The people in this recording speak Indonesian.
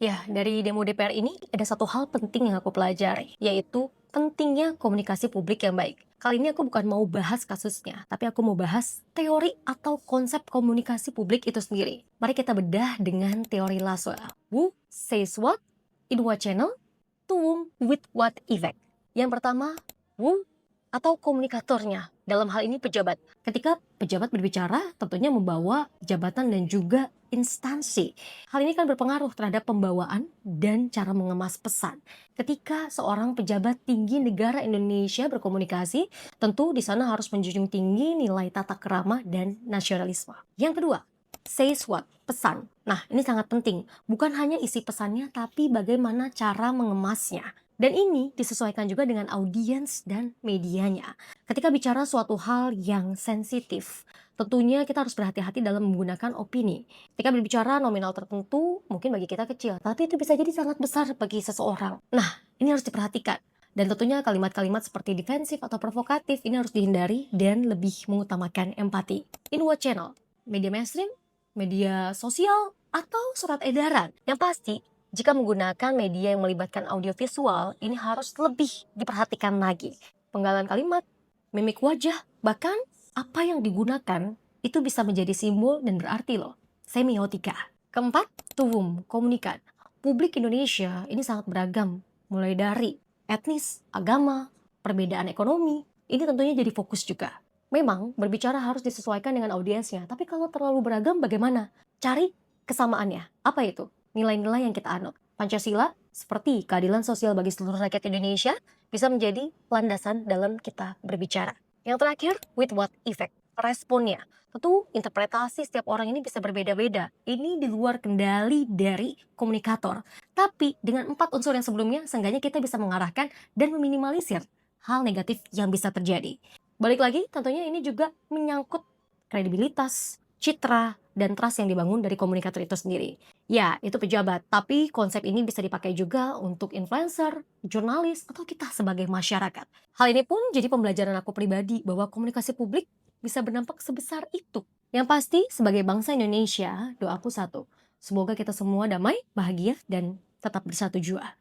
Ya, dari demo DPR ini ada satu hal penting yang aku pelajari, yaitu pentingnya komunikasi publik yang baik. Kali ini aku bukan mau bahas kasusnya, tapi aku mau bahas teori atau konsep komunikasi publik itu sendiri. Mari kita bedah dengan teori Laswell. Who says what, in what channel, to whom, with what effect. Yang pertama, who atau komunikatornya. Dalam hal ini pejabat. Ketika pejabat berbicara, tentunya membawa jabatan dan juga instansi. Hal ini kan berpengaruh terhadap pembawaan dan cara mengemas pesan. Ketika seorang pejabat tinggi negara Indonesia berkomunikasi, tentu di sana harus menjunjung tinggi nilai tata krama dan nasionalisme. Yang kedua, says what, pesan. Nah, ini sangat penting. Bukan hanya isi pesannya, tapi bagaimana cara mengemasnya. Dan ini disesuaikan juga dengan audiens dan medianya. Ketika bicara suatu hal yang sensitif, tentunya kita harus berhati-hati dalam menggunakan opini. Ketika berbicara nominal tertentu, mungkin bagi kita kecil, tapi itu bisa jadi sangat besar bagi seseorang. Nah, ini harus diperhatikan. Dan tentunya kalimat-kalimat seperti defensif atau provokatif ini harus dihindari dan lebih mengutamakan empati. In what channel? Media mainstream? Media sosial? Atau surat edaran? Yang pasti, jika menggunakan media yang melibatkan audiovisual, ini harus lebih diperhatikan lagi. Penggalan kalimat, mimik wajah, bahkan apa yang digunakan itu bisa menjadi simbol dan berarti loh. Semiotika. Keempat, tuwum, komunikan. Publik Indonesia ini sangat beragam, mulai dari etnis, agama, perbedaan ekonomi. Ini tentunya jadi fokus juga. Memang berbicara harus disesuaikan dengan audiensnya, tapi kalau terlalu beragam bagaimana? Cari kesamaannya. Apa itu? Nilai-nilai yang kita anut. Pancasila, seperti keadilan sosial bagi seluruh rakyat Indonesia, bisa menjadi landasan dalam kita berbicara. Yang terakhir, with what effect? Responnya. Tentu interpretasi setiap orang ini bisa berbeda-beda. Ini di luar kendali dari komunikator. Tapi dengan 4 unsur yang sebelumnya, seenggaknya kita bisa mengarahkan dan meminimalisir hal negatif yang bisa terjadi. Balik lagi, tentunya ini juga menyangkut kredibilitas, citra, dan trust yang dibangun dari komunikator itu sendiri. Ya, itu pejabat, tapi konsep ini bisa dipakai juga untuk influencer, jurnalis, atau kita sebagai masyarakat. Hal ini pun jadi pembelajaran aku pribadi bahwa komunikasi publik bisa berdampak sebesar itu. Yang pasti, sebagai bangsa Indonesia, doaku satu. Semoga kita semua damai, bahagia, dan tetap bersatu jua.